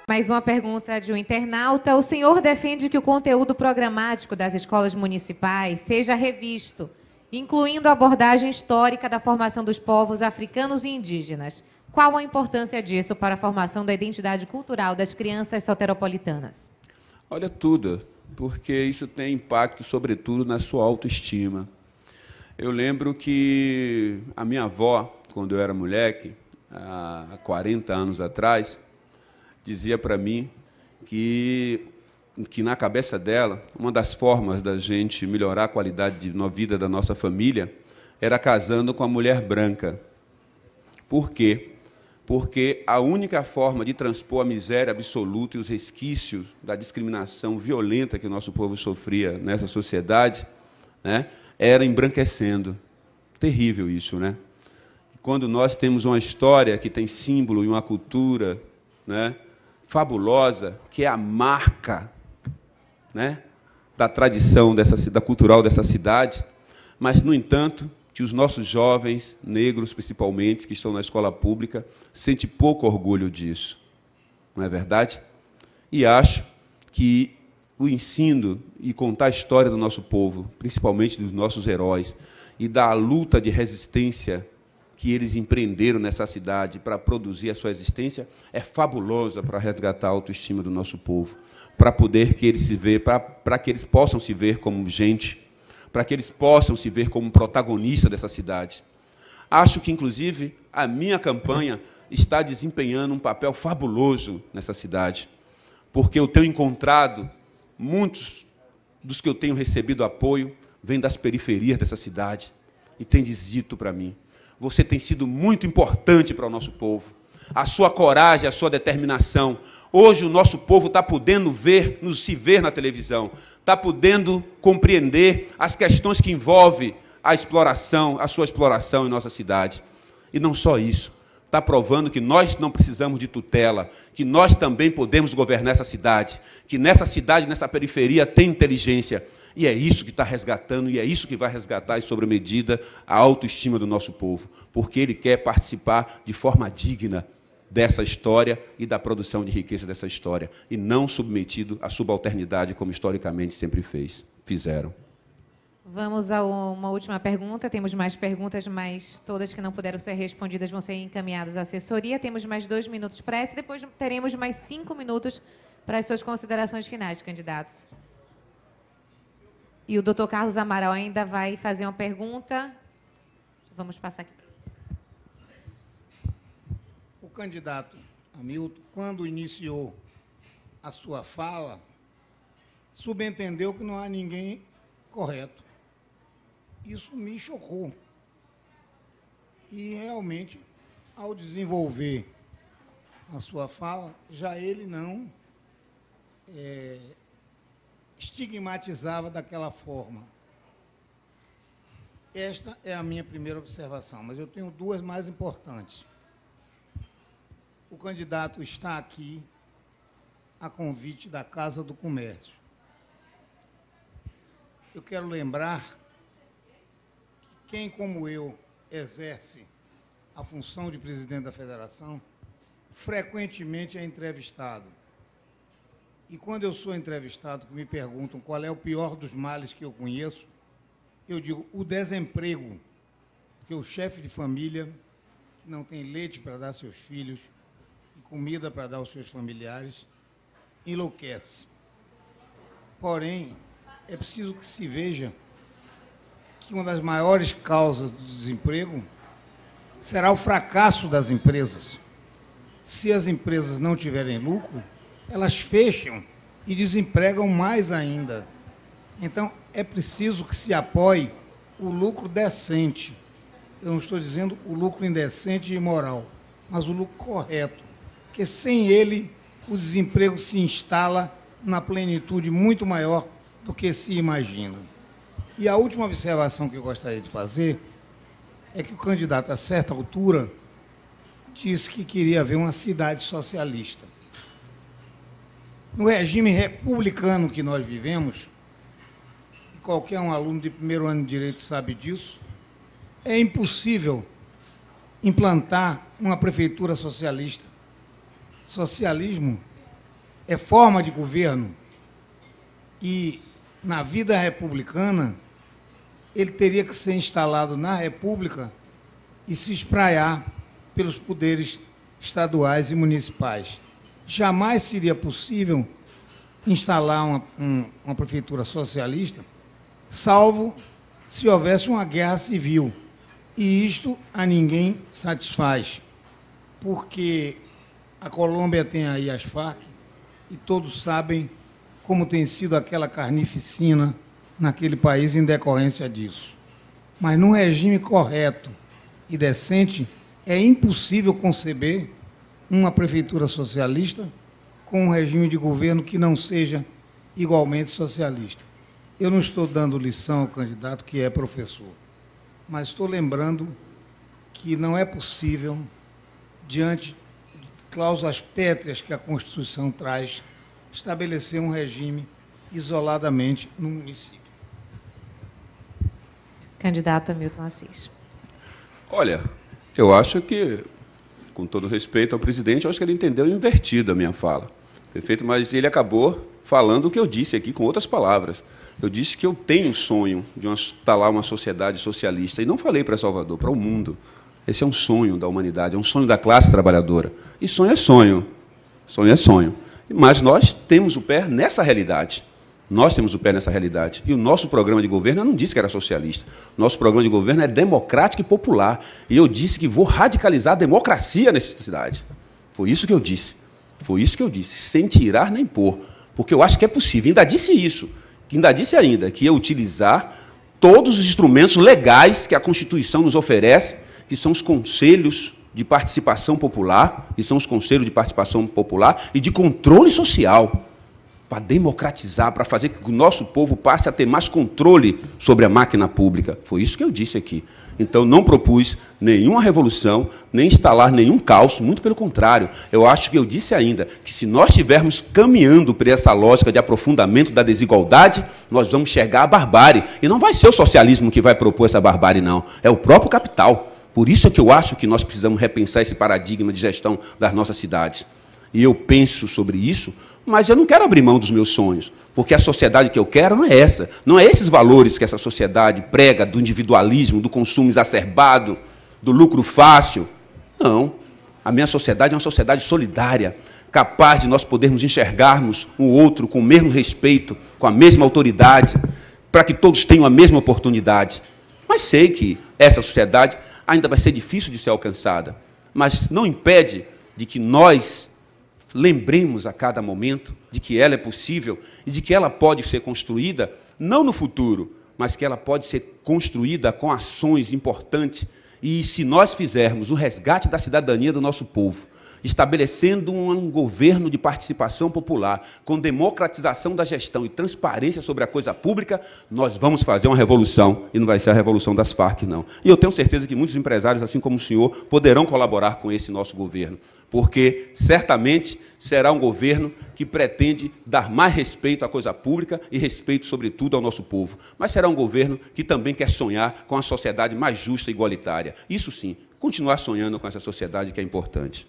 Mais uma pergunta de um internauta. O senhor defende que o conteúdo programático das escolas municipais seja revisto, incluindo a abordagem histórica da formação dos povos africanos e indígenas. Qual a importância disso para a formação da identidade cultural das crianças soteropolitanas? Olha, tudo, porque isso tem impacto, sobretudo, na sua autoestima. Eu lembro que a minha avó, quando eu era moleque, há 40 anos atrás, dizia para mim que na cabeça dela, uma das formas da gente melhorar a qualidade de vida da nossa família era casando com a mulher branca. Por quê? Porque a única forma de transpor a miséria absoluta e os resquícios da discriminação violenta que o nosso povo sofria nessa sociedade, né, era embranquecendo. Terrível isso, né? Quando nós temos uma história que tem símbolo e uma cultura, né, fabulosa, que é a marca, né, da tradição da cultural dessa cidade, mas, no entanto, que os nossos jovens, negros principalmente, que estão na escola pública, sentem pouco orgulho disso. Não é verdade? E acho que o ensino e contar a história do nosso povo, principalmente dos nossos heróis, e da luta de resistência que eles empreenderam nessa cidade para produzir a sua existência, é fabulosa para resgatar a autoestima do nosso povo, para poder que eles se vejam, para que eles possam se ver como gente, para que eles possam se ver como protagonistas dessa cidade. Acho que, inclusive, a minha campanha está desempenhando um papel fabuloso nessa cidade, porque eu tenho encontrado muitos dos que eu tenho recebido apoio vêm das periferias dessa cidade e têm dito para mim: você tem sido muito importante para o nosso povo. A sua coragem, a sua determinação. Hoje o nosso povo está podendo se ver na televisão, está podendo compreender as questões que envolvem a sua exploração em nossa cidade. E não só isso, está provando que nós não precisamos de tutela, que nós também podemos governar essa cidade, que nessa cidade, nessa periferia, tem inteligência. E é isso que está resgatando, e é isso que vai resgatar, sob medida, a autoestima do nosso povo, porque ele quer participar de forma digna dessa história e da produção de riqueza dessa história, e não submetido à subalternidade, como historicamente sempre fizeram. Vamos a uma última pergunta. Temos mais perguntas, mas todas que não puderam ser respondidas vão ser encaminhadas à assessoria. Temos mais 2 minutos para essa, e depois teremos mais 5 minutos para as suas considerações finais, candidatos. E o doutor Carlos Amaral ainda vai fazer uma pergunta. Vamos passar aqui. O candidato Hamilton, quando iniciou a sua fala, subentendeu que não há ninguém correto. Isso me chocou. E, realmente, ao desenvolver a sua fala, já ele não estigmatizava daquela forma. Esta é a minha primeira observação, mas eu tenho 2 mais importantes. O candidato está aqui a convite da Casa do Comércio. Eu quero lembrar que quem, como eu, exerce a função de presidente da federação, frequentemente é entrevistado. E quando eu sou entrevistado, que me perguntam qual é o pior dos males que eu conheço, eu digo o desemprego, porque o chefe de família que não tem leite para dar aos seus filhos e comida para dar aos seus familiares, enlouquece. Porém, é preciso que se veja que uma das maiores causas do desemprego será o fracasso das empresas. Se as empresas não tiverem lucro, elas fecham e desempregam mais ainda. Então, é preciso que se apoie o lucro decente. Eu não estou dizendo o lucro indecente e imoral, mas o lucro correto, porque sem ele o desemprego se instala na plenitude muito maior do que se imagina. E a última observação que eu gostaria de fazer é que o candidato, a certa altura, disse que queria ver uma cidade socialista. No regime republicano que nós vivemos, e qualquer um aluno de primeiro ano de Direito sabe disso, é impossível implantar uma prefeitura socialista. Socialismo é forma de governo e, na vida republicana, ele teria que ser instalado na República e se espraiar pelos poderes estaduais e municipais. Jamais seria possível instalar uma prefeitura socialista, salvo se houvesse uma guerra civil. E isto a ninguém satisfaz, porque a Colômbia tem aí as Farc e todos sabem como tem sido aquela carnificina naquele país em decorrência disso. Mas num regime correto e decente, é impossível conceber uma prefeitura socialista com um regime de governo que não seja igualmente socialista. Eu não estou dando lição ao candidato que é professor, mas estou lembrando que não é possível, diante de cláusulas pétreas que a Constituição traz, estabelecer um regime isoladamente no município. Candidato Hamilton Assis. Olha, eu acho que, com todo respeito ao presidente, eu acho que ele entendeu invertido a minha fala. Perfeito? Mas ele acabou falando o que eu disse aqui com outras palavras. Eu disse que eu tenho um sonho de instalar uma sociedade socialista, e não falei para Salvador, para o mundo. Esse é um sonho da humanidade, é um sonho da classe trabalhadora. E sonho é sonho. Sonho é sonho. Mas nós temos o pé nessa realidade. Nós temos o pé nessa realidade. E o nosso programa de governo, eu não disse que era socialista. Nosso programa de governo é democrático e popular. E eu disse que vou radicalizar a democracia nessa cidade. Foi isso que eu disse. Foi isso que eu disse, sem tirar nem pôr. Porque eu acho que é possível. Ainda disse isso. Ainda disse ainda que ia utilizar todos os instrumentos legais que a Constituição nos oferece, que são os conselhos de participação popular, que são os conselhos de participação popular e de controle social, para democratizar, para fazer com que o nosso povo passe a ter mais controle sobre a máquina pública. Foi isso que eu disse aqui. Então, não propus nenhuma revolução, nem instalar nenhum caos, muito pelo contrário. Eu acho que eu disse ainda que, se nós estivermos caminhando por essa lógica de aprofundamento da desigualdade, nós vamos chegar à barbárie. E não vai ser o socialismo que vai propor essa barbárie, não. É o próprio capital. Por isso é que eu acho que nós precisamos repensar esse paradigma de gestão das nossas cidades. E eu penso sobre isso, mas eu não quero abrir mão dos meus sonhos, porque a sociedade que eu quero não é essa. Não é esses valores que essa sociedade prega, do individualismo, do consumo exacerbado, do lucro fácil. Não. A minha sociedade é uma sociedade solidária, capaz de nós podermos enxergarmos um outro com o mesmo respeito, com a mesma autoridade, para que todos tenham a mesma oportunidade. Mas sei que essa sociedade ainda vai ser difícil de ser alcançada, mas não impede de que nós lembremos a cada momento de que ela é possível e de que ela pode ser construída, não no futuro, mas que ela pode ser construída com ações importantes. E se nós fizermos o resgate da cidadania do nosso povo, estabelecendo um governo de participação popular, com democratização da gestão e transparência sobre a coisa pública, nós vamos fazer uma revolução, e não vai ser a revolução das Farc, não. E eu tenho certeza que muitos empresários, assim como o senhor, poderão colaborar com esse nosso governo, porque certamente será um governo que pretende dar mais respeito à coisa pública e respeito, sobretudo, ao nosso povo. Mas será um governo que também quer sonhar com a sociedade mais justa e igualitária. Isso sim, continuar sonhando com essa sociedade que é importante.